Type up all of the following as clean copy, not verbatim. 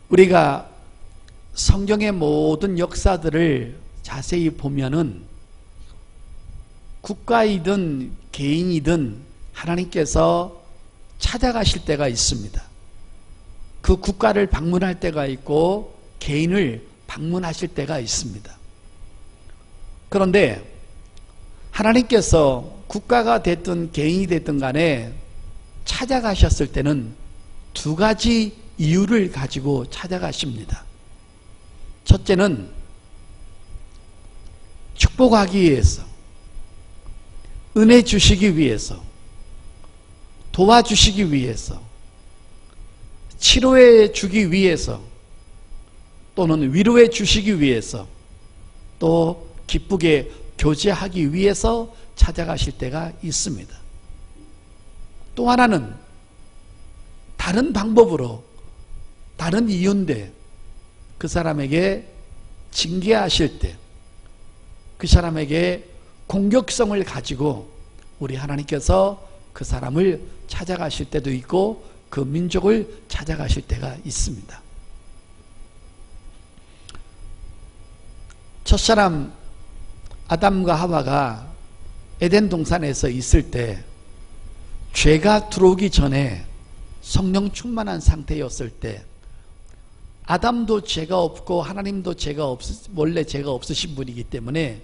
우리가 성경의 모든 역사들을 자세히 보면은 국가이든 개인이든 하나님께서 찾아가실 때가 있습니다. 그 국가를 방문할 때가 있고 개인을 방문하실 때가 있습니다. 그런데 하나님께서 국가가 됐든 개인이 됐든 간에 찾아가셨을 때는 두 가지 이유를 가지고 찾아가십니다. 첫째는 축복하기 위해서, 은혜 주시기 위해서, 도와주시기 위해서, 치료해 주기 위해서, 또는 위로해 주시기 위해서, 또 기쁘게 교제하기 위해서 찾아가실 때가 있습니다. 또 하나는 다른 방법으로, 다른 이유인데 그 사람에게 징계하실 때, 그 사람에게 공격성을 가지고 우리 하나님께서 그 사람을 찾아가실 때도 있고 그 민족을 찾아가실 때가 있습니다. 첫사람 아담과 하와가 에덴 동산에서 있을 때 죄가 들어오기 전에 성령 충만한 상태였을 때 아담도 죄가 없고 하나님도 원래 죄가 없으신 분이기 때문에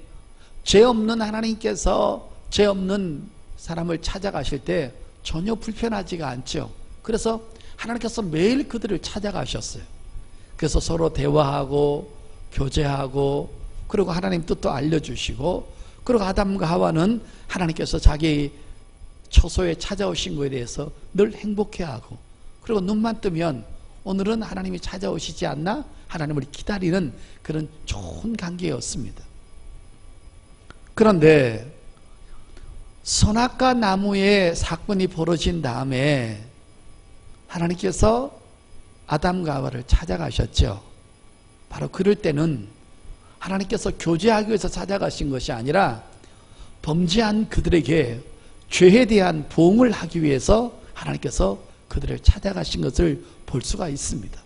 죄 없는 하나님께서 죄 없는 사람을 찾아가실 때 전혀 불편하지가 않죠. 그래서 하나님께서 매일 그들을 찾아가셨어요. 그래서 서로 대화하고 교제하고 그리고 하나님 뜻도 알려주시고 그리고 아담과 하와는 하나님께서 자기 처소에 찾아오신 것에 대해서 늘 행복해하고 그리고 눈만 뜨면 오늘은 하나님이 찾아오시지 않나? 하나님을 기다리는 그런 좋은 관계였습니다. 그런데 선악과 나무의 사건이 벌어진 다음에 하나님께서 아담과 하와를 찾아가셨죠. 바로 그럴 때는 하나님께서 교제하기 위해서 찾아가신 것이 아니라 범죄한 그들에게 죄에 대한 보응을 하기 위해서 하나님께서 그들을 찾아가신 것을 볼 수가 있습니다.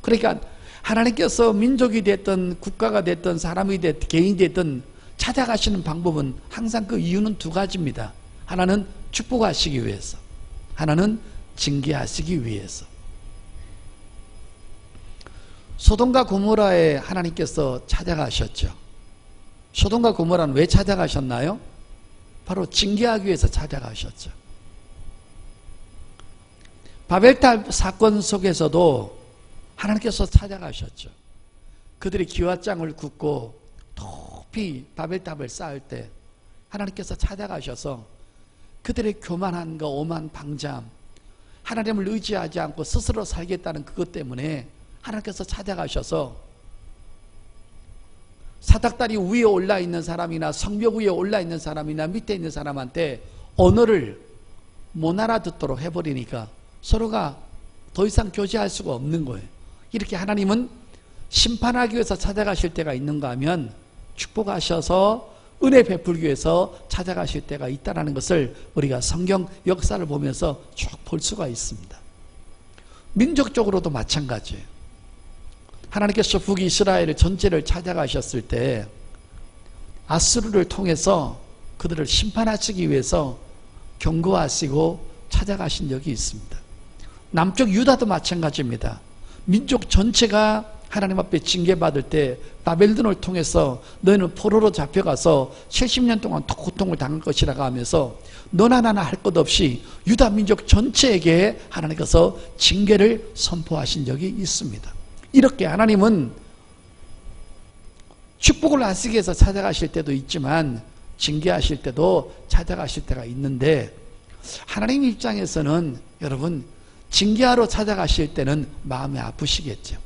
그러니까 하나님께서 민족이 됐든 국가가 됐든 사람이 됐든 개인이 됐든 찾아가시는 방법은 항상 그 이유는 두 가지입니다. 하나는 축복하시기 위해서, 하나는 징계하시기 위해서. 소돔과 고모라에 하나님께서 찾아가셨죠. 소돔과 고모라는 왜 찾아가셨나요? 바로 징계하기 위해서 찾아가셨죠. 바벨탑 사건 속에서도 하나님께서 찾아가셨죠. 그들이 기와장을 굽고 높이 바벨탑을 쌓을 때 하나님께서 찾아가셔서 그들의 교만함과 오만 방자함, 하나님을 의지하지 않고 스스로 살겠다는 그것 때문에 하나님께서 찾아가셔서 사닥다리 위에 올라있는 사람이나 성벽 위에 올라있는 사람이나 밑에 있는 사람한테 언어를 못 알아듣도록 해버리니까 서로가 더 이상 교제할 수가 없는 거예요. 이렇게 하나님은 심판하기 위해서 찾아가실 때가 있는가 하면 축복하셔서 은혜 베풀기 위해서 찾아가실 때가 있다는 것을 우리가 성경 역사를 보면서 쭉 볼 수가 있습니다. 민족적으로도 마찬가지예요. 하나님께서 북이스라엘 전체를 찾아가셨을 때 아수르를 통해서 그들을 심판하시기 위해서 경고하시고 찾아가신 적이 있습니다. 남쪽 유다도 마찬가지입니다. 민족 전체가 하나님 앞에 징계받을 때 바벨론을 통해서 너희는 포로로 잡혀가서 70년 동안 고통을 당할 것이라고 하면서 너나 나나 할 것 없이 유다 민족 전체에게 하나님께서 징계를 선포하신 적이 있습니다. 이렇게 하나님은 축복을 하시기 위해서 찾아가실 때도 있지만 징계하실 때도 찾아가실 때가 있는데 하나님 입장에서는 여러분 징계하러 찾아가실 때는 마음이 아프시겠죠.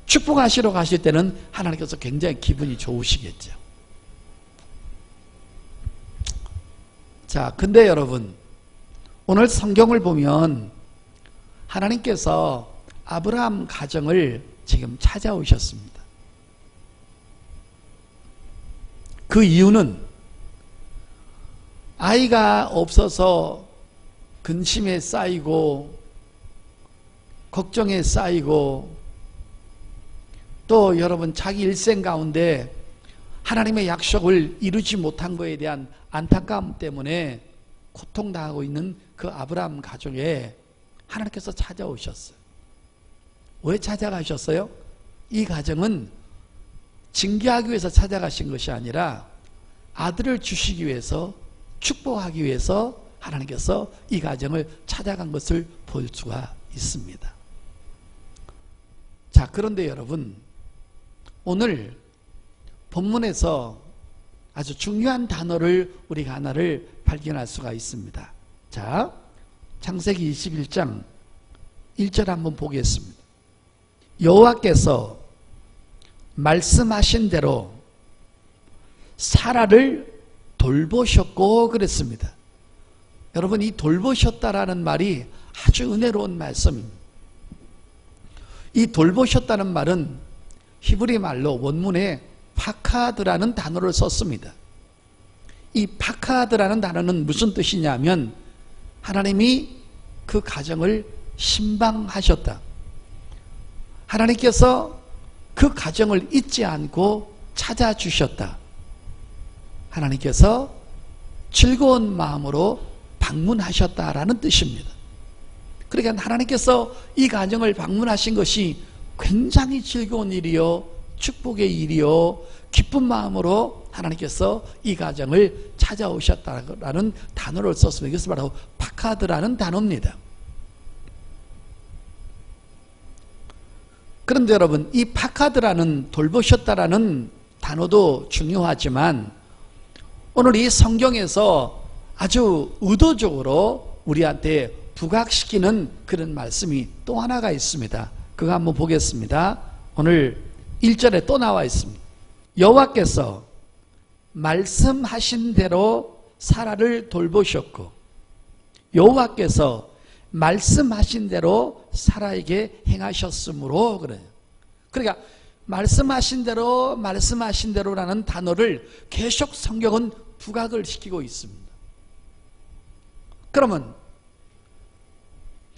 축복하시러 가실 때는 하나님께서 굉장히 기분이 좋으시겠죠. 자, 근데 여러분 오늘 성경을 보면 하나님께서 아브라함 가정을 지금 찾아오셨습니다. 그 이유는 아이가 없어서 근심에 쌓이고 걱정에 쌓이고 또 여러분 자기 일생 가운데 하나님의 약속을 이루지 못한 것에 대한 안타까움 때문에 고통당하고 있는 그 아브라함 가정에 하나님께서 찾아오셨어요. 왜 찾아가셨어요? 이 가정은 징계하기 위해서 찾아가신 것이 아니라 아들을 주시기 위해서, 축복하기 위해서 하나님께서 이 가정을 찾아간 것을 볼 수가 있습니다. 자, 그런데 여러분, 오늘 본문에서 아주 중요한 단어를 우리가 하나를 발견할 수가 있습니다. 자, 창세기 21장 1절 한번 보겠습니다. 여호와께서 말씀하신 대로 사라를 돌보셨고 그랬습니다. 여러분, 이 돌보셨다라는 말이 아주 은혜로운 말씀입니다. 이 돌보셨다는 말은 히브리 말로 원문에 파카드라는 단어를 썼습니다. 이 파카드라는 단어는 무슨 뜻이냐면 하나님이 그 가정을 신방하셨다. 하나님께서 그 가정을 잊지 않고 찾아주셨다. 하나님께서 즐거운 마음으로 방문하셨다라는 뜻입니다. 그러니까 하나님께서 이 가정을 방문하신 것이 굉장히 즐거운 일이요, 축복의 일이요, 기쁜 마음으로 하나님께서 이 가정을 찾아오셨다라는 단어를 썼습니다. 이것을 바로 파카드라는 단어입니다. 그런데 여러분, 이 파카드라는, 돌보셨다라는 단어도 중요하지만 오늘 이 성경에서 아주 의도적으로 우리한테 부각시키는 그런 말씀이 또 하나가 있습니다. 그거 한번 보겠습니다. 오늘 1절에 또 나와 있습니다. 여호와께서 말씀하신 대로 사라를 돌보셨고, 여호와께서 말씀하신 대로 사라에게 행하셨으므로 그래요. 그러니까 말씀하신 대로라는 단어를 계속 성경은 부각을 시키고 있습니다. 그러면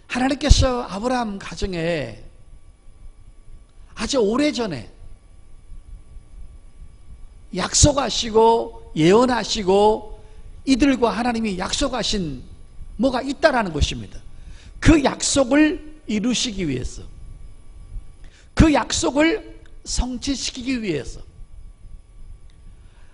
하나님께서 아브라함 가정에 아주 오래전에 약속하시고 예언하시고 이들과 하나님이 약속하신 뭐가 있다라는 것입니다. 그 약속을 이루시기 위해서, 그 약속을 성취시키기 위해서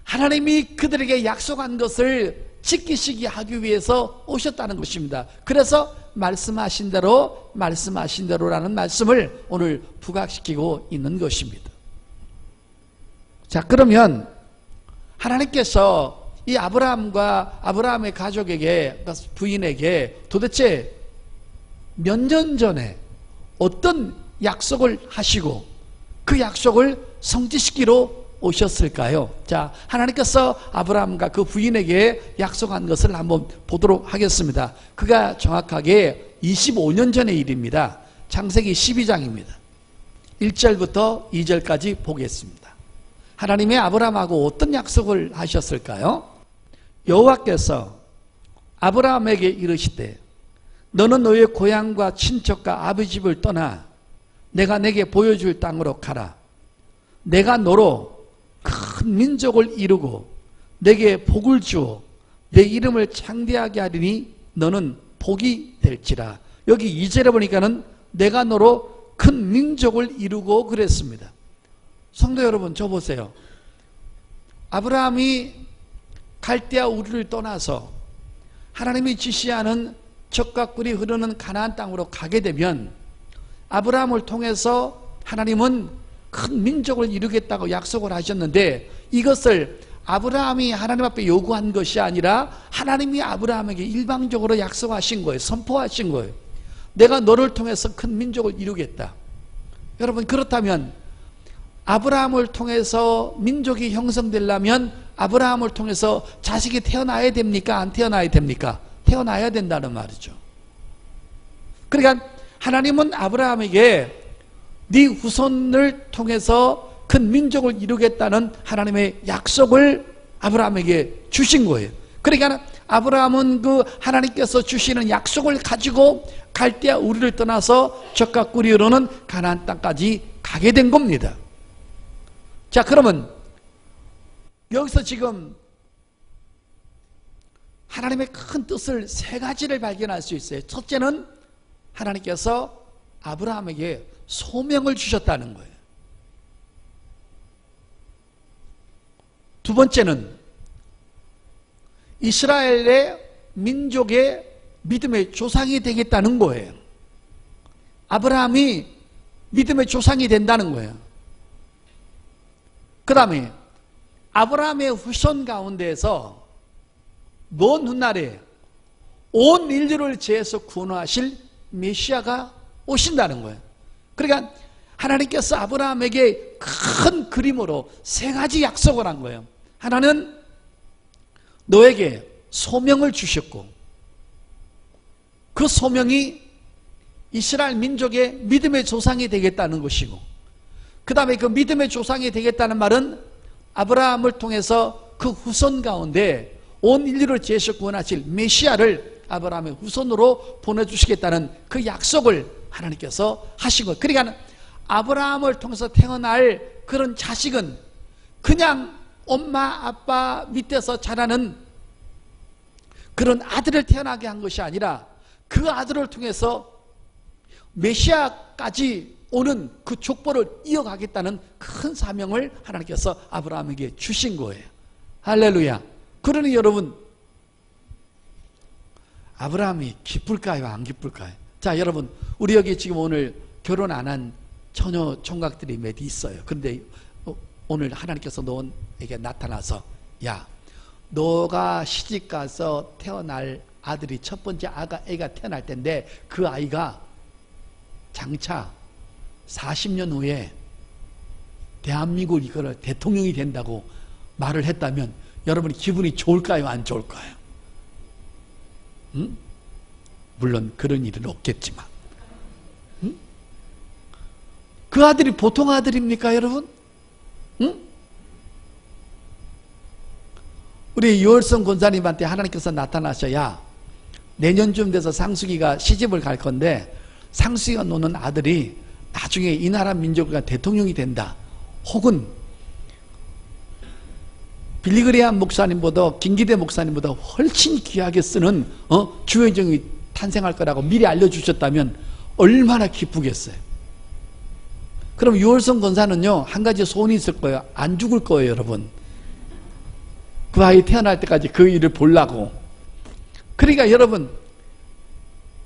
하나님이 그들에게 약속한 것을 지키시게 하기 위해서 오셨다는 것입니다. 그래서 말씀하신 대로라는 말씀을 오늘 부각시키고 있는 것입니다. 자, 그러면 하나님께서 이 아브라함과 아브라함의 가족에게, 부인에게 도대체 몇 년 전에 어떤 약속을 하시고 그 약속을 성취시키러 오셨을까요? 자, 하나님께서 아브라함과 그 부인에게 약속한 것을 한번 보도록 하겠습니다. 그가 정확하게 25년 전의 일입니다. 창세기 12장입니다. 1절부터 2절까지 보겠습니다. 하나님의 아브라함하고 어떤 약속을 하셨을까요? 여호와께서 아브라함에게 이르시되 너는 너의 고향과 친척과 아버지 집을 떠나 내가 내게 보여줄 땅으로 가라. 내가 너로 큰 민족을 이루고 내게 복을 주어 내 이름을 창대하게 하리니 너는 복이 될지라. 여기 2절에 보니까는 내가 너로 큰 민족을 이루고 그랬습니다. 성도 여러분, 저 보세요. 아브라함이 갈대아 우르를 떠나서 하나님이 지시하는 젖과 꿀이 흐르는 가나안 땅으로 가게 되면 아브라함을 통해서 하나님은 큰 민족을 이루겠다고 약속을 하셨는데, 이것을 아브라함이 하나님 앞에 요구한 것이 아니라 하나님이 아브라함에게 일방적으로 약속하신 거예요. 선포하신 거예요. 내가 너를 통해서 큰 민족을 이루겠다. 여러분, 그렇다면 아브라함을 통해서 민족이 형성되려면 아브라함을 통해서 자식이 태어나야 됩니까? 안 태어나야 됩니까? 태어나야 된다는 말이죠. 그러니까 하나님은 아브라함에게 네 후손을 통해서 큰 민족을 이루겠다는 하나님의 약속을 아브라함에게 주신 거예요. 그러니까 아브라함은 그 하나님께서 주시는 약속을 가지고 갈대아 우르를 떠나서 젖과 꿀이 흐르는 가나안 땅까지 가게 된 겁니다. 자, 그러면 여기서 지금 하나님의 큰 뜻을 세 가지를 발견할 수 있어요. 첫째는 하나님께서 아브라함에게 소명을 주셨다는 거예요. 두 번째는 이스라엘의 민족의 믿음의 조상이 되겠다는 거예요. 아브라함이 믿음의 조상이 된다는 거예요. 그 다음에 아브라함의 후손 가운데에서 먼 훗날에 온 인류를 죄에서 구원하실 메시아가 오신다는 거예요. 그러니까 하나님께서 아브라함에게 큰 그림으로 세 가지 약속을 한 거예요. 하나는 너에게 소명을 주셨고, 그 소명이 이스라엘 민족의 믿음의 조상이 되겠다는 것이고, 그 다음에 그 믿음의 조상이 되겠다는 말은 아브라함을 통해서 그 후손 가운데 온 인류를 죄에서 구원하실 메시아를 아브라함의 후손으로 보내주시겠다는 그 약속을 하나님께서 하신 거예요. 그러니까 아브라함을 통해서 태어날 그런 자식은 그냥 엄마 아빠 밑에서 자라는 그런 아들을 태어나게 한 것이 아니라 그 아들을 통해서 메시아까지 오는 그 족보를 이어가겠다는 큰 사명을 하나님께서 아브라함에게 주신 거예요. 할렐루야. 그러니 여러분, 아브라함이 기쁠까요? 안 기쁠까요? 자, 여러분, 우리 여기 지금 오늘 결혼 안 한 처녀 총각들이 몇 있어요. 그런데 오늘 하나님께서 너에게 나타나서, 야, 너가 시집가서 태어날 아들이 첫 번째 애가 태어날 텐데 그 아이가 장차 40년 후에 대한민국 이거를 대통령이 된다고 말을 했다면 여러분이 기분이 좋을까요? 안 좋을까요? 응? 물론 그런 일은 없겠지만, 응? 그 아들이 보통 아들입니까, 여러분? 응? 우리 유월성 권사님한테 하나님께서 나타나셔야 내년쯤 돼서 상수기가 시집을 갈 건데 상수기가 노는 아들이 나중에 이 나라 민족의 대통령이 된다, 혹은 빌리그레암 목사님보다 김기대 목사님보다 훨씬 귀하게 쓰는 주혜정이 탄생할 거라고 미리 알려주셨다면 얼마나 기쁘겠어요. 그럼 유월성 권사는요, 한 가지 소원이 있을 거예요. 안 죽을 거예요, 여러분. 그 아이 태어날 때까지 그 일을 보려고. 그러니까 여러분,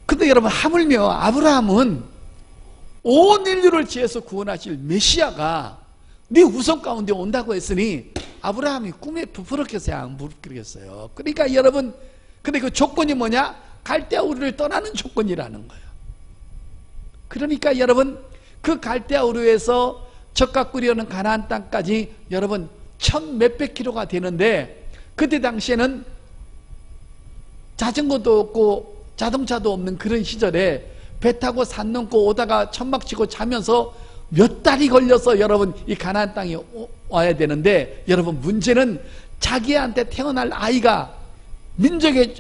근데 여러분, 하물며 아브라함은 온 인류를 죄에서 구원하실 메시아가 네 후손 가운데 온다고 했으니 아브라함이 꿈에 부풀었겠어요? 안 부풀었겠어요? 그러니까 여러분, 근데 그 조건이 뭐냐? 갈대아 우르를 떠나는 조건이라는 거예요. 그러니까 여러분, 그 갈대아 우르에서 젖과 꿀이 흐르는 가나안 땅까지 여러분 1000 몇백 킬로가 되는데, 그때 당시에는 자전거도 없고 자동차도 없는 그런 시절에 배 타고 산 넘고 오다가 천막 치고 자면서 몇 달이 걸려서 여러분 이 가나안 땅에 와야 되는데, 여러분 문제는 자기한테 태어날 아이가 민족의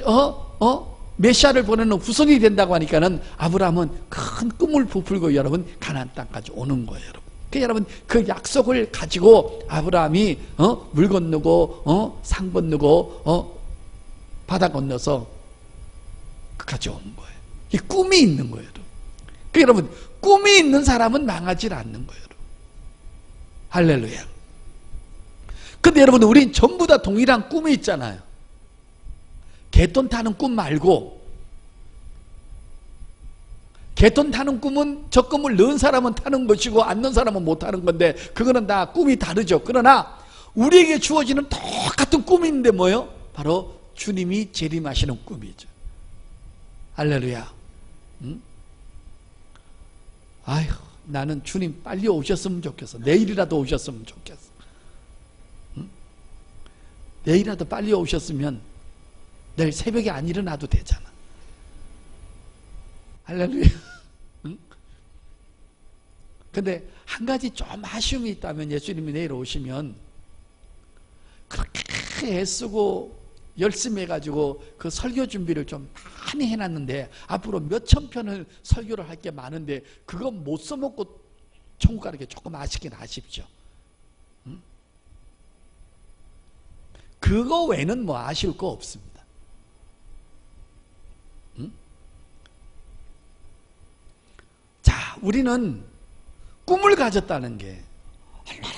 메시아를 보내는 후손이 된다고 하니까는 아브라함은 큰 꿈을 부풀고 여러분 가나안 땅까지 오는 거예요, 여러분. 그 여러분 그 약속을 가지고 아브라함이 물 건너고 산 건너고 바다 건너서 끝까지 온 거예요. 이 꿈이 있는 거예요, 여러분. 그 여러분, 꿈이 있는 사람은 망하지 않는 거예요, 여러분. 할렐루야. 근데 여러분, 우린 전부 다 동일한 꿈이 있잖아요. 개돈 타는 꿈 말고, 개돈 타는 꿈은 적금을 넣은 사람은 타는 것이고 안 넣은 사람은 못 타는 건데, 그거는 다 꿈이 다르죠. 그러나 우리에게 주어지는 똑같은 꿈이 있는데 뭐예요? 바로 주님이 재림하시는 꿈이죠. 할렐루야. 응? 아휴, 나는 주님 빨리 오셨으면 좋겠어. 내일이라도 오셨으면 좋겠어. 응? 내일이라도 빨리 오셨으면 내일 새벽에 안 일어나도 되잖아. 할렐루야. 응? 근데 한 가지 좀 아쉬움이 있다면, 예수님이 내일 오시면 그렇게 애쓰고 열심히 해가지고 그 설교 준비를 좀 많이 해놨는데 앞으로 몇천 편을 설교를 할 게 많은데 그거 못 써먹고 천국 가는 게 조금 아쉽긴 아쉽죠. 응? 그거 외에는 뭐 아쉬울 거 없습니다. 응? 자, 우리는 꿈을 가졌다는 게 얼마나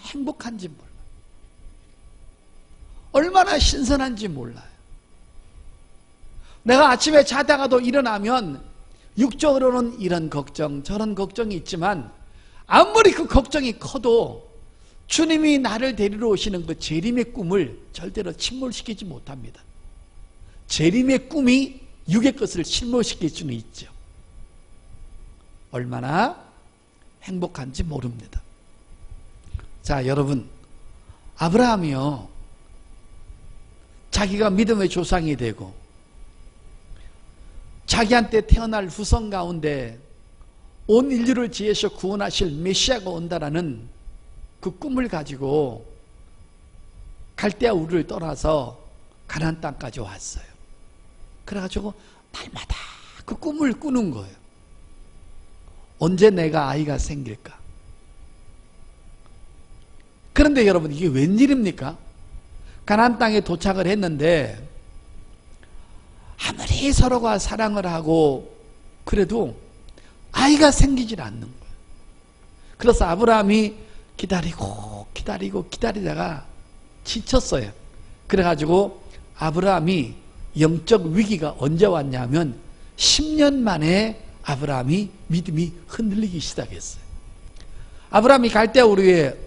행복한지 몰라요. 얼마나 신선한지 몰라요. 내가 아침에 자다가도 일어나면 육적으로는 이런 걱정 저런 걱정이 있지만 아무리 그 걱정이 커도 주님이 나를 데리러 오시는 그 재림의 꿈을 절대로 침몰시키지 못합니다. 재림의 꿈이 육의 것을 침몰시킬 수는 있죠. 얼마나 행복한지 모릅니다. 자, 여러분, 아브라함이요, 자기가 믿음의 조상이 되고 자기한테 태어날 후손 가운데 온 인류를 지혜서 구원하실 메시아가 온다라는 그 꿈을 가지고 갈대아 우르를 떠나서 가나안 땅까지 왔어요. 그래가지고 날마다 그 꿈을 꾸는 거예요. 언제 내가 아이가 생길까? 그런데 여러분, 이게 웬일입니까? 가나안 땅에 도착을 했는데 아무리 서로가 사랑을 하고 그래도 아이가 생기질 않는 거예요. 그래서 아브라함이 기다리다가 지쳤어요. 그래가지고 아브라함이 영적 위기가 언제 왔냐면 10년 만에 아브라함이 믿음이 흔들리기 시작했어요. 아브라함이 갈대아 우르에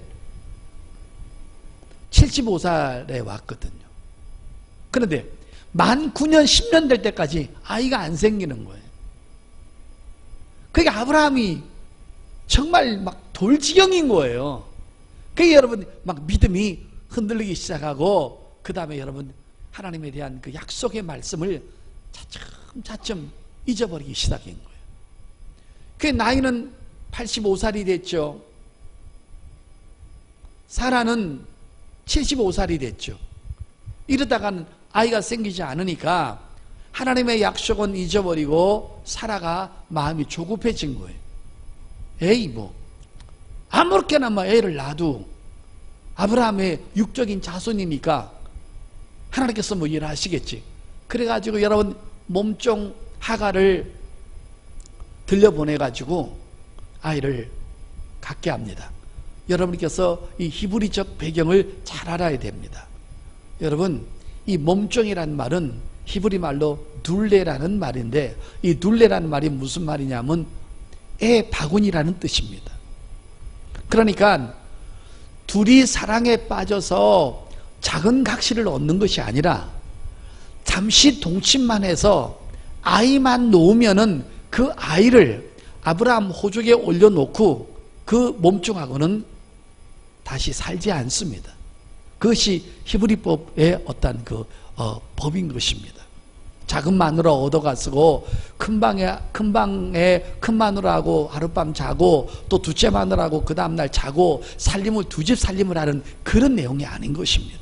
75살에 왔거든요. 그런데 만 9년 10년 될 때까지 아이가 안 생기는 거예요. 그러니까 아브라함이 정말 막 돌지경인 거예요. 그러니까 여러분 막 믿음이 흔들리기 시작하고 그 다음에 여러분 하나님에 대한 그 약속의 말씀을 차츰 잊어버리기 시작한 거예요. 그 나이는 85살이 됐죠. 사라는 75살이 됐죠. 이러다가는 아이가 생기지 않으니까 하나님의 약속은 잊어버리고 사라가 마음이 조급해진 거예요. 에이 뭐 아무렇게나 뭐 애를 낳아도 아브라함의 육적인 자손이니까 하나님께서 뭐 일하시겠지. 그래가지고 여러분 몸종 하가를 들려보내가지고 아이를 갖게 합니다. 여러분께서 이 히브리적 배경을 잘 알아야 됩니다. 여러분, 이 몸종이라는 말은 히브리 말로 둘레라는 말인데, 이 둘레라는 말이 무슨 말이냐면 애 바구니라는 뜻입니다. 그러니까 둘이 사랑에 빠져서 작은 각시를 얻는 것이 아니라 잠시 동침만 해서 아이만 놓으면은 그 아이를 아브라함 호적에 올려놓고 그 몸종하고는 다시 살지 않습니다. 그것이 히브리법의 어떤 법인 것입니다. 작은 마누라 얻어가쓰고 큰 방에 큰 마누라하고 하룻밤 자고 또 둘째 마누라하고 그 다음날 자고 살림을 두 집 살림을 하는 그런 내용이 아닌 것입니다.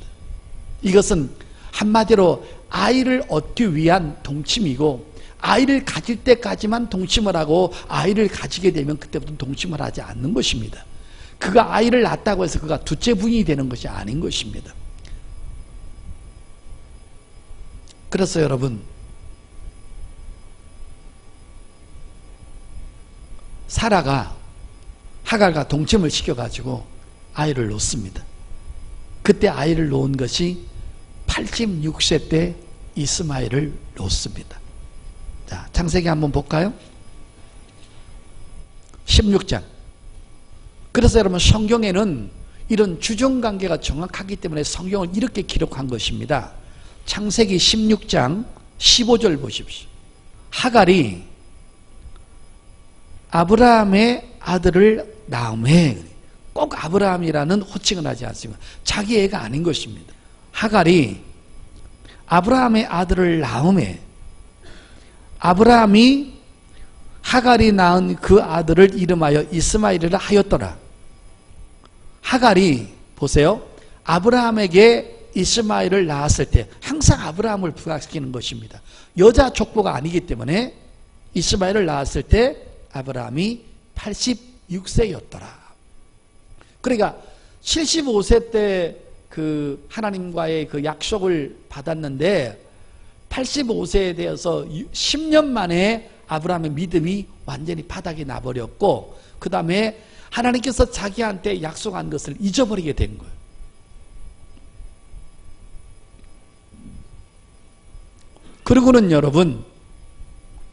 이것은 한마디로 아이를 얻기 위한 동침이고, 아이를 가질 때까지만 동침을 하고 아이를 가지게 되면 그때부터 동침을 하지 않는 것입니다. 그가 아이를 낳았다고 해서 그가 둘째 부인이 되는 것이 아닌 것입니다. 그래서 여러분, 사라가 하갈과 동침을 시켜가지고 아이를 놓습니다. 그때 아이를 놓은 것이 86세 때 이스마엘을 놓습니다. 자, 창세기 한번 볼까요? 16장. 그래서 여러분, 성경에는 이런 주종관계가 정확하기 때문에 성경을 이렇게 기록한 것입니다. 창세기 16장 15절 보십시오. 하갈이 아브라함의 아들을 낳음에, 꼭 아브라함이라는 호칭을 하지 않습니다. 자기 애가 아닌 것입니다. 하갈이 아브라함의 아들을 낳음에 아브라함이 하갈이 낳은 그 아들을 이름하여 이스마엘이라 하였더라. 하갈이 보세요, 아브라함에게 이스마엘을 낳았을 때 항상 아브라함을 부각시키는 것입니다. 여자 족보가 아니기 때문에 이스마엘을 낳았을 때 아브라함이 86세였더라. 그러니까 75세 때 그 하나님과의 그 약속을 받았는데 85세에 되어서 10년 만에 아브라함의 믿음이 완전히 바닥이 나버렸고, 그 다음에 하나님께서 자기한테 약속한 것을 잊어버리게 된 거예요. 그리고는 여러분,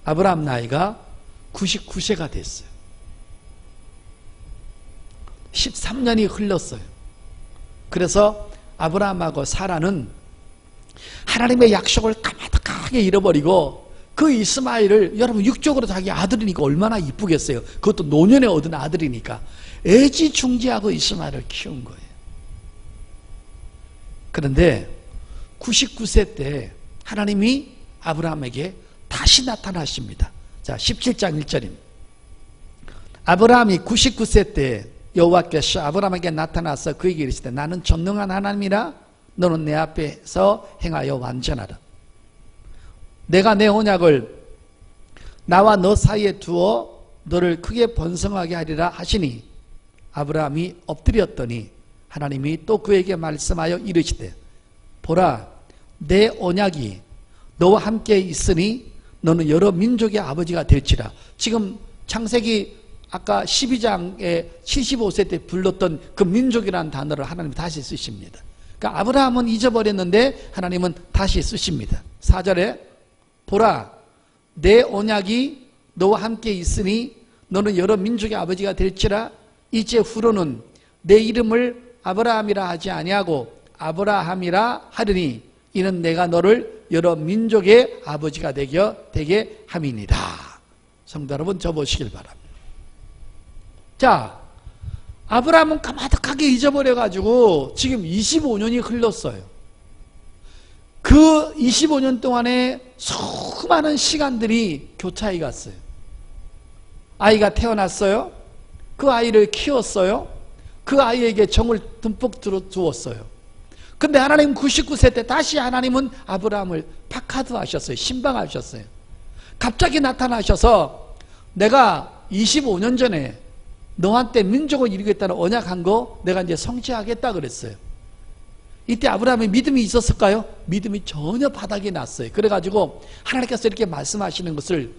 아브라함 나이가 99세가 됐어요. 13년이 흘렀어요. 그래서 아브라함하고 사라는 하나님의 약속을 까마득하게 잃어버리고, 그 이스마엘을, 여러분 육적으로 자기 아들이니까 얼마나 이쁘겠어요. 그것도 노년에 얻은 아들이니까 애지중지하고 이스마엘을 키운 거예요. 그런데 99세 때 하나님이 아브라함에게 다시 나타나십니다. 자, 17장 1절입니다. 아브라함이 99세 때 여호와께서 아브라함에게 나타나서 그에게 이르시되 나는 전능한 하나님이라 너는 내 앞에서 행하여 완전하라. 내가 내 언약을 나와 너 사이에 두어 너를 크게 번성하게 하리라 하시니 아브라함이 엎드렸더니 하나님이 또 그에게 말씀하여 이르시되 보라 내 언약이 너와 함께 있으니 너는 여러 민족의 아버지가 될지라. 지금 창세기 아까 12장에 75세 때 불렀던 그 민족이라는 단어를 하나님이 다시 쓰십니다. 그러니까 아브라함은 잊어버렸는데 하나님은 다시 쓰십니다. 4절에 보라 내 언약이 너와 함께 있으니 너는 여러 민족의 아버지가 될지라. 이제 후로는 내 이름을 아브라함이라 하지 아니하고 아브라함이라 하리니 이는 내가 너를 여러 민족의 아버지가 되게 함이니라. 성도 여러분, 접으시길 바랍니다. 자, 아브라함은 까마득하게 잊어버려가지고 지금 25년이 흘렀어요. 그 25년 동안에 수많은 시간들이 교차해 갔어요. 아이가 태어났어요. 그 아이를 키웠어요. 그 아이에게 정을 듬뿍 두었어요. 근데 하나님 99세 때 다시 하나님은 아브라함을 파카드하셨어요. 신방하셨어요. 갑자기 나타나셔서 내가 25년 전에 너한테 민족을 이루겠다는 언약한 거 내가 이제 성취하겠다 그랬어요. 이때 아브라함의 믿음이 있었을까요? 믿음이 전혀 바닥이 났어요. 그래가지고 하나님께서 이렇게 말씀하시는 것을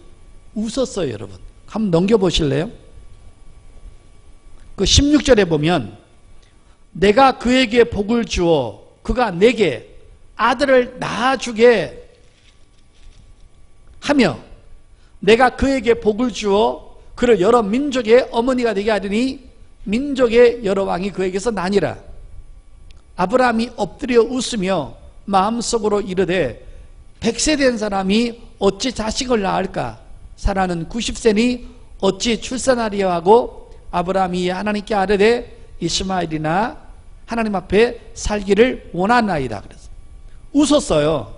웃었어요. 여러분 한번 넘겨보실래요? 그 16절에 보면 내가 그에게 복을 주어 그가 내게 아들을 낳아주게 하며 내가 그에게 복을 주어 그를 여러 민족의 어머니가 되게 하리니 민족의 여러 왕이 그에게서 나니라. 아브라함이 엎드려 웃으며 마음속으로 이르되 100세 된 사람이 어찌 자식을 낳을까? 사라는 90세니 어찌 출산하리요 하고 아브라함이 하나님께 아뢰되 이스마엘이나 하나님 앞에 살기를 원하나이다. 그래서 웃었어요.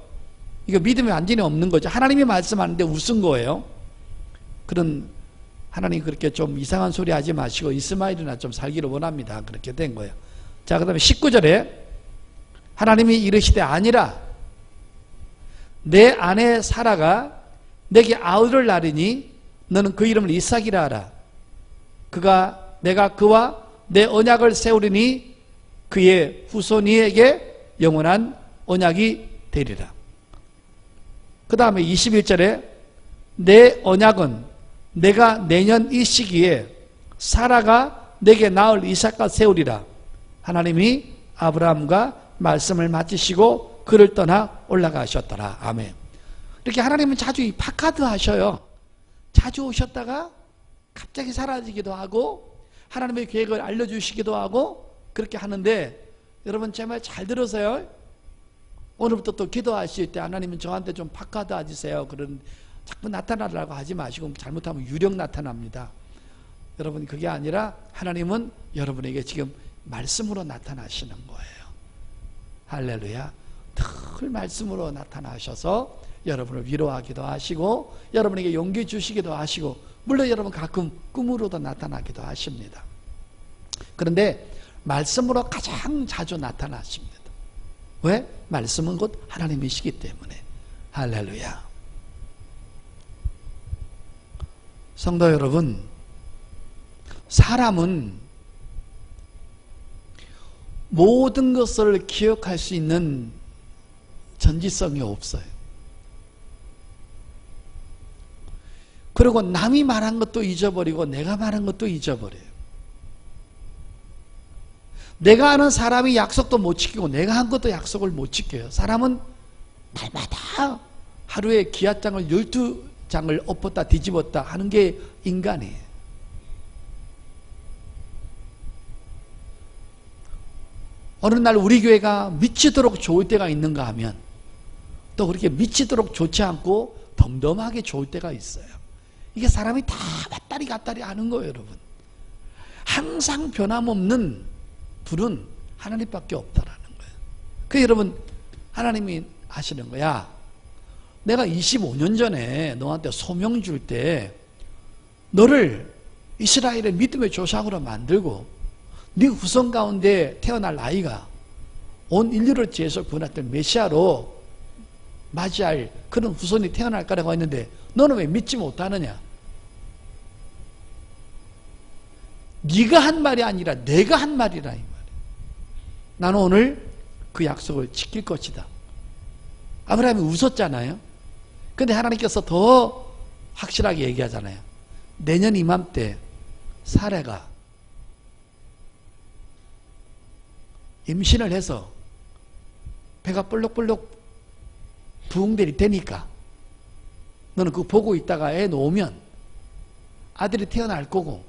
이거 믿음이 완전히 없는 거죠. 하나님이 말씀하는데 웃은 거예요. 그런 하나님 그렇게 좀 이상한 소리 하지 마시고 이스마엘이나 좀 살기를 원합니다. 그렇게 된 거예요. 자, 그 다음에 19절에 하나님이 이르시되 아니라 내 아내 사라가 내게 아우를 낳으니 너는 그 이름을 이삭이라 하라. 내가 그와 내 언약을 세우리니 그의 후손이에게 영원한 언약이 되리라. 그 다음에 21절에 내 언약은 내가 내년 이 시기에 사라가 내게 낳을 이삭과 세우리라. 하나님이 아브라함과 말씀을 마치시고 그를 떠나 올라가셨더라. 아멘. 이렇게 하나님은 자주 이 파카드 하셔요. 자주 오셨다가 갑자기 사라지기도 하고 하나님의 계획을 알려주시기도 하고 그렇게 하는데 여러분 제 말 잘 들으세요. 오늘부터 또 기도하실 때 하나님은 저한테 좀 파카드 해주세요. 그런 자꾸 나타나라고 하지 마시고 잘못하면 유령 나타납니다. 여러분 그게 아니라 하나님은 여러분에게 지금 말씀으로 나타나시는 거예요. 할렐루야. 늘 말씀으로 나타나셔서 여러분을 위로하기도 하시고 여러분에게 용기 주시기도 하시고 물론 여러분 가끔 꿈으로도 나타나기도 하십니다. 그런데 말씀으로 가장 자주 나타나십니다. 왜? 말씀은 곧 하나님이시기 때문에. 할렐루야. 성도 여러분, 사람은 모든 것을 기억할 수 있는 전지성이 없어요. 그리고 남이 말한 것도 잊어버리고 내가 말한 것도 잊어버려요. 내가 아는 사람이 약속도 못 지키고 내가 한 것도 약속을 못 지켜요. 사람은 날마다 하루에 기하장을 12장을 엎었다 뒤집었다 하는 게 인간이에요. 어느 날 우리 교회가 미치도록 좋을 때가 있는가 하면 또 그렇게 미치도록 좋지 않고 덤덤하게 좋을 때가 있어요. 이게 사람이 다 왔다리 갔다리 하는 거예요, 여러분. 항상 변함없는 불은 하나님밖에 없다라는 거예요. 그래서 여러분, 하나님이 하시는 거야. 내가 25년 전에 너한테 소명 줄 때 너를 이스라엘의 믿음의 조상으로 만들고 네 후손 가운데 태어날 아이가 온 인류를 지혜서 구원했던 메시아로 맞이할 그런 후손이 태어날 거라고 했는데 너는 왜 믿지 못하느냐? 네가 한 말이 아니라 내가 한 말이라 이 말이야. 나는 오늘 그 약속을 지킬 것이다. 아브라함이 웃었잖아요. 근데 하나님께서 더 확실하게 얘기하잖아요. 내년 이맘때 사라가 임신을 해서 배가 볼록볼록 부흥들이 되니까 너는 그거 보고 있다가 애 놓으면 아들이 태어날 거고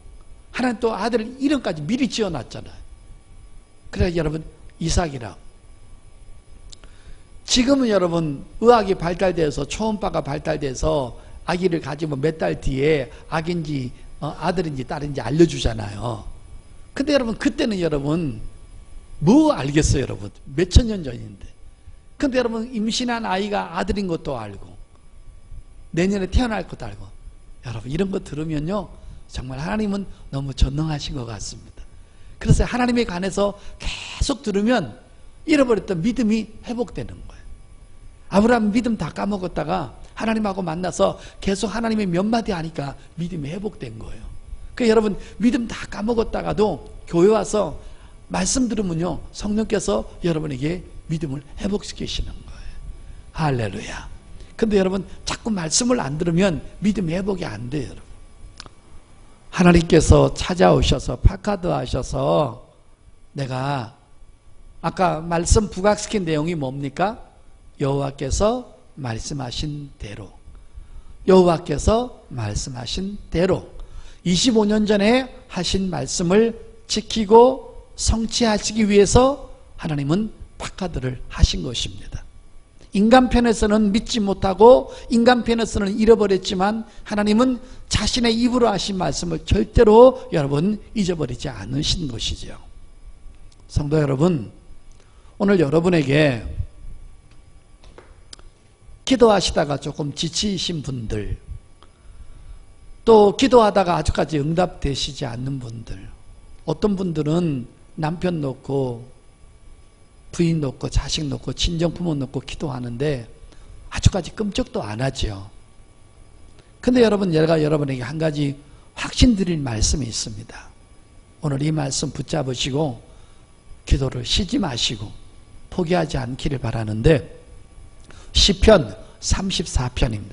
하나님 또 아들 이름까지 미리 지어놨잖아요. 그래서 여러분 이삭이라 지금은 여러분 의학이 발달돼서 초음파가 발달돼서 아기를 가지고 몇 달 뒤에 아기인지 아들인지 딸인지 알려주잖아요. 근데 여러분 그때는 여러분 뭐 알겠어요, 여러분? 몇천 년 전인데. 근데 여러분 임신한 아이가 아들인 것도 알고 내년에 태어날 것도 알고 여러분 이런 거 들으면요 정말 하나님은 너무 전능하신 것 같습니다. 그래서 하나님에 관해서 계속 들으면 잃어버렸던 믿음이 회복되는 거예요. 아브라함 믿음 다 까먹었다가 하나님하고 만나서 계속 하나님의 몇 마디 하니까 믿음이 회복된 거예요. 그러니까 여러분 믿음 다 까먹었다가도 교회 와서 말씀 들으면요 성령께서 여러분에게 믿음을 회복시키시는 거예요. 할렐루야. 근데 여러분 자꾸 말씀을 안 들으면 믿음 회복이 안 돼요. 여러분. 하나님께서 찾아오셔서 파카드 하셔서 내가 아까 말씀 부각시킨 내용이 뭡니까? 여호와께서 말씀하신 대로 여호와께서 말씀하신 대로 25년 전에 하신 말씀을 지키고 성취하시기 위해서 하나님은 파카드를 하신 것입니다. 인간 편에서는 믿지 못하고 인간 편에서는 잃어버렸지만 하나님은 자신의 입으로 하신 말씀을 절대로 여러분 잊어버리지 않으신 것이죠. 성도 여러분, 오늘 여러분에게 기도하시다가 조금 지치신 분들, 또 기도하다가 아직까지 응답되시지 않는 분들, 어떤 분들은 남편 놓고 부인 놓고 자식 놓고 친정 부모 놓고 기도하는데 아직까지 끔찍도 안 하죠. 근데 여러분, 제가 여러분에게 한 가지 확신드릴 말씀이 있습니다. 오늘 이 말씀 붙잡으시고 기도를 쉬지 마시고 포기하지 않기를 바라는데, 시편 34편입니다.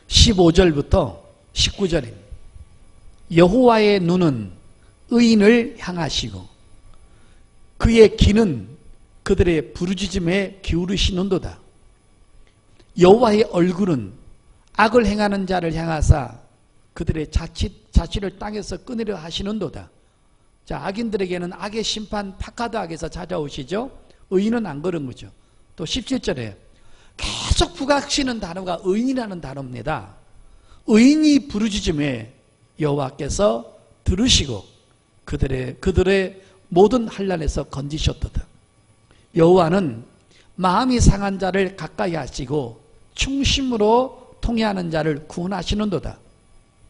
15절부터 19절입니다. 여호와의 눈은 의인을 향하시고 그의 귀는 그들의 부르짖음에 기울이시는도다. 여호와의 얼굴은 악을 행하는 자를 향하사 그들의 자취를 땅에서 끊으려 하시는도다. 자, 악인들에게는 악의 심판 파카드 악에서 찾아오시죠. 의인은 안 그런 거죠. 또 17절에 계속 부각시는 단어가 의인이라는 단어입니다. 의인이 부르짖음에 여호와께서 들으시고 그들의 모든 환난에서 건지셨도다. 여호와는 마음이 상한 자를 가까이 하시고 충심으로 통회하는 자를 구원하시는도다.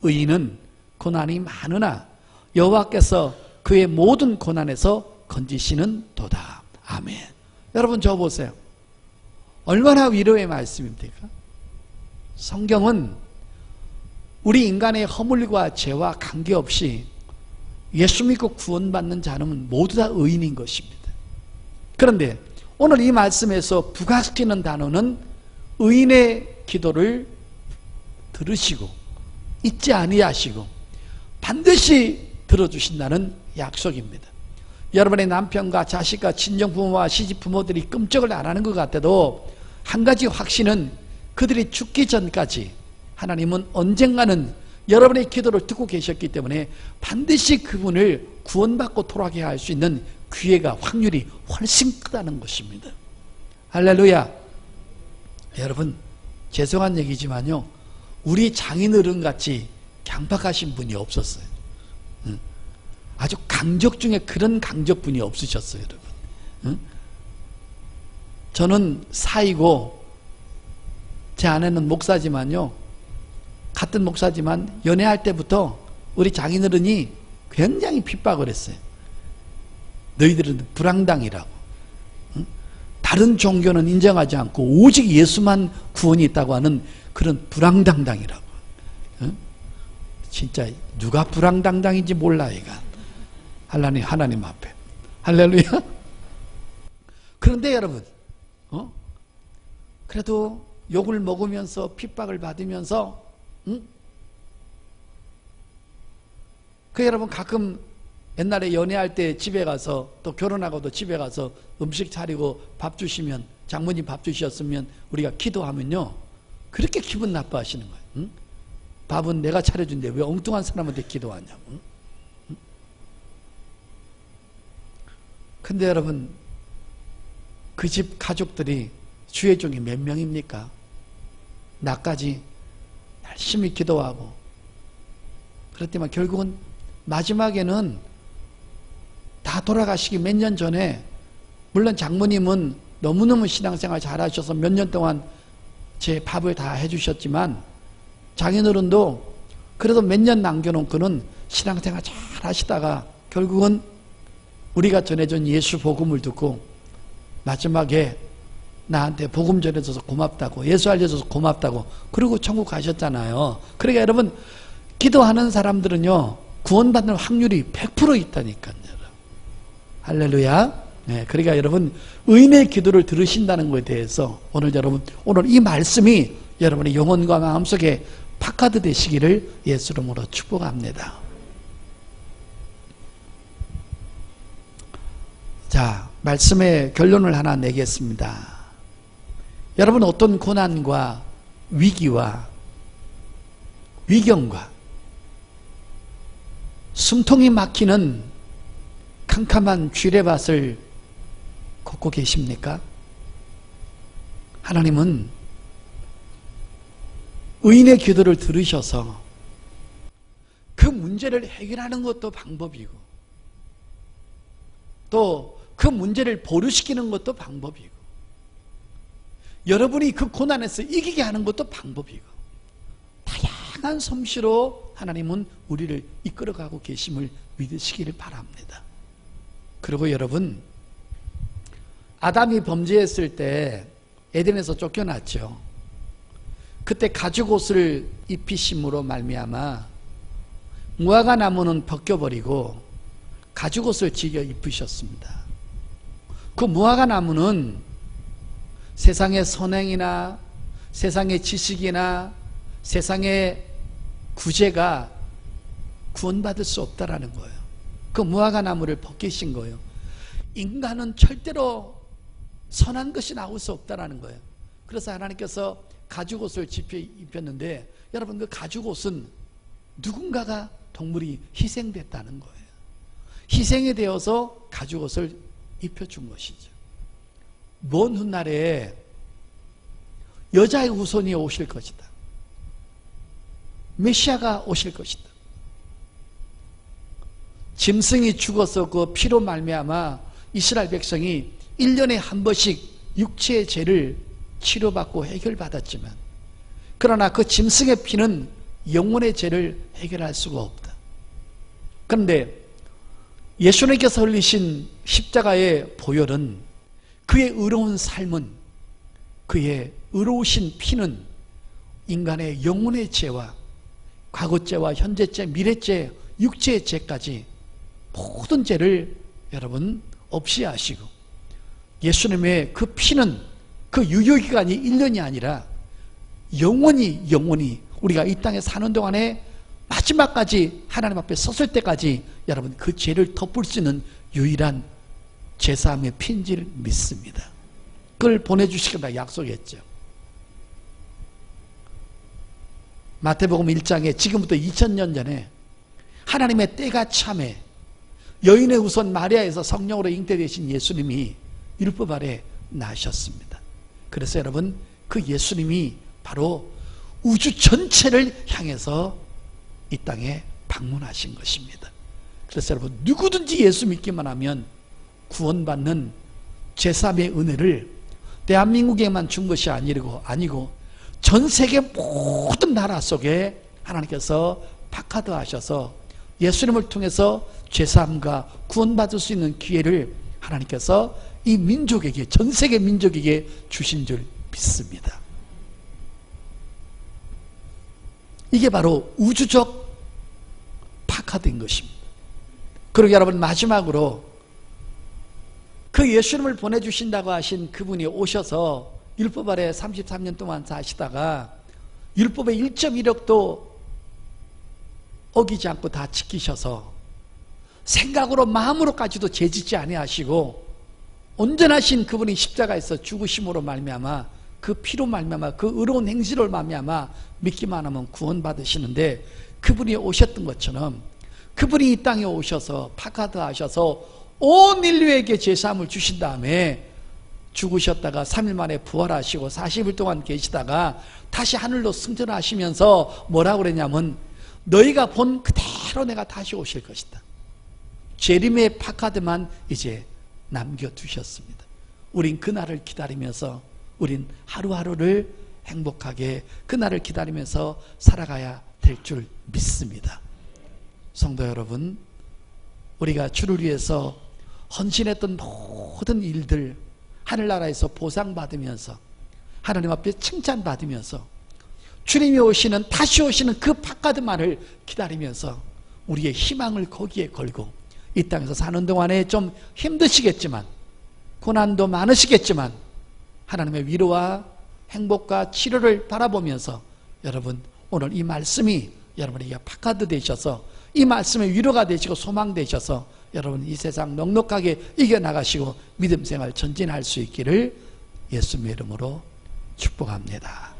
의인은 고난이 많으나 여호와께서 그의 모든 고난에서 건지시는 도다. 아멘. 여러분, 저 보세요. 얼마나 위로의 말씀입니까? 성경은 우리 인간의 허물과 죄와 관계없이 예수 믿고 구원받는 자는 모두 다 의인인 것입니다. 그런데 오늘 이 말씀에서 부각시키는 단어는 의인의 기도를 들으시고 잊지 아니하시고 반드시 들어주신다는 약속입니다. 여러분의 남편과 자식과 친정부모와 시집부모들이 끔찍을 안 하는 것 같아도 한 가지 확신은 그들이 죽기 전까지 하나님은 언젠가는 여러분의 기도를 듣고 계셨기 때문에 반드시 그분을 구원받고 돌아가게 할 수 있는 기회가 확률이 훨씬 크다는 것입니다. 할렐루야. 여러분 죄송한 얘기지만요, 우리 장인어른같이 강박하신 분이 없었어요. 아주 강적 중에 그런 강적분이 없으셨어요, 여러분. 저는 사이고 제 아내는 목사지만요, 같은 목사지만 연애할 때부터 우리 장인어른이 굉장히 핍박을 했어요. 너희들은 불황당이라고, 다른 종교는 인정하지 않고 오직 예수만 구원이 있다고 하는 그런 불황당당이라고. 진짜 누가 불황당당인지 몰라 얘가. 하나님 앞에. 할렐루야. 그런데 여러분, 그래도 욕을 먹으면서 핍박을 받으면서, 그 여러분 가끔 옛날에 연애할 때 집에 가서, 또 결혼하고도 집에 가서 음식 차리고 밥 주시면, 장모님 밥 주셨으면 우리가 기도하면요, 그렇게 기분 나빠하시는 거예요. 밥은 내가 차려준데 왜 엉뚱한 사람한테 기도하냐고. 근데 여러분, 그 집 가족들이 주의 종이 몇 명입니까? 나까지 열심히 기도하고 그랬더만 결국은 마지막에는 다 돌아가시기 몇 년 전에, 물론 장모님은 너무너무 신앙생활 잘하셔서 몇 년 동안 제 밥을 다 해주셨지만 장인어른도 그래도 몇 년 남겨놓고는 신앙생활 잘 하시다가 결국은 우리가 전해준 예수 복음을 듣고 마지막에 나한테 복음 전해줘서 고맙다고, 예수 알려줘서 고맙다고, 그리고 천국 가셨잖아요. 그러니까 여러분, 기도하는 사람들은요 구원받는 확률이 100% 있다니까요. 할렐루야. 네, 그러니까 여러분, 의인의 기도를 들으신다는 것에 대해서 오늘 이 말씀이 여러분의 영혼과 마음속에 파카드 되시기를 예수 이름으로 축복합니다. 자, 말씀의 결론을 하나 내겠습니다. 여러분, 어떤 고난과 위기와 위경과 숨통이 막히는 캄캄한 쥐레밭을 걷고 계십니까? 하나님은 의인의 기도를 들으셔서 그 문제를 해결하는 것도 방법이고, 또 그 문제를 보류시키는 것도 방법이고, 여러분이 그 고난에서 이기게 하는 것도 방법이고, 다양한 솜씨로 하나님은 우리를 이끌어가고 계심을 믿으시기를 바랍니다. 그리고 여러분, 아담이 범죄했을 때 에덴에서 쫓겨났죠. 그때 가죽옷을 입히심으로 말미암아 무화과 나무는 벗겨버리고 가죽옷을 지겨 입으셨습니다. 그 무화과 나무는 세상의 선행이나 세상의 지식이나 세상의 구제가 구원받을 수 없다라는 거예요. 그 무화과 나무를 벗기신 거예요. 인간은 절대로 선한 것이 나올 수 없다라는 거예요. 그래서 하나님께서 가죽옷을 입혔는데, 여러분, 그 가죽옷은 누군가가, 동물이 희생됐다는 거예요. 희생이 되어서 가죽옷을 입혀준 것이죠. 먼 훗날에 여자의 후손이 오실 것이다. 메시아가 오실 것이다. 짐승이 죽어서 그 피로 말미암아 이스라엘 백성이 1년에 한 번씩 육체의 죄를 치료받고 해결받았지만, 그러나 그 짐승의 피는 영혼의 죄를 해결할 수가 없다. 그런데 예수님께서 흘리신 십자가의 보혈은, 그의 의로운 삶은, 그의 의로우신 피는 인간의 영혼의 죄와 과거죄와 현재죄, 미래죄, 육체의 죄까지 모든 죄를 여러분 없이 하시고 예수님의 그 피는 그 유효기간이 1년이 아니라 영원히 우리가 이 땅에 사는 동안에 마지막까지 하나님 앞에 섰을 때까지 여러분 그 죄를 덮을 수 있는 유일한 제사함의 피인지를 믿습니다. 그걸 보내주시겠다 약속했죠. 마태복음 1장에 지금부터 2000년 전에 하나님의 때가 참에 여인의 후손 마리아에서 성령으로 잉태되신 예수님이 율법 아래 나셨습니다. 그래서 여러분 그 예수님이 바로 우주 전체를 향해서 이 땅에 방문하신 것입니다. 그래서 여러분 누구든지 예수 믿기만 하면 구원받는 제3의 은혜를 대한민국에만 준 것이 아니고 전 세계 모든 나라 속에 하나님께서 박하드하셔서 예수님을 통해서 죄사함과 구원받을 수 있는 기회를 하나님께서 이 민족에게, 전 세계 민족에게 주신 줄 믿습니다. 이게 바로 우주적 박하드인 것입니다. 그리고 여러분 마지막으로 그 예수님을 보내주신다고 하신 그분이 오셔서 율법 아래 33년 동안 사시다가 율법의 1.1억도 어기지 않고 다 지키셔서 생각으로 마음으로까지도 죄짓지 아니하시고 온전하신 그분이 십자가에서 죽으심으로 말미암아 그 피로 말미암아 그 의로운 행실로 말미암아 믿기만 하면 구원받으시는데, 그분이 오셨던 것처럼 그분이 이 땅에 오셔서 파카드하셔서 온 인류에게 제사함을 주신 다음에 죽으셨다가 3일 만에 부활하시고 40일 동안 계시다가 다시 하늘로 승천하시면서 뭐라고 그랬냐면 너희가 본 그대로 내가 다시 오실 것이다. 재림의 파카드만 이제 남겨두셨습니다. 우린 그날을 기다리면서 우린 하루하루를 행복하게 그날을 기다리면서 살아가야 될 줄 믿습니다. 성도 여러분, 우리가 주를 위해서 헌신했던 모든 일들 하늘나라에서 보상받으면서 하나님 앞에 칭찬받으면서 주님이 오시는, 다시 오시는 그 파카드만을 기다리면서 우리의 희망을 거기에 걸고 이 땅에서 사는 동안에 좀 힘드시겠지만, 고난도 많으시겠지만 하나님의 위로와 행복과 치료를 바라보면서 여러분 오늘 이 말씀이 여러분에게 파카드 되셔서 이 말씀의 위로가 되시고 소망 되셔서 여러분 이 세상 넉넉하게 이겨나가시고 믿음 생활 전진할 수 있기를 예수님의 이름으로 축복합니다.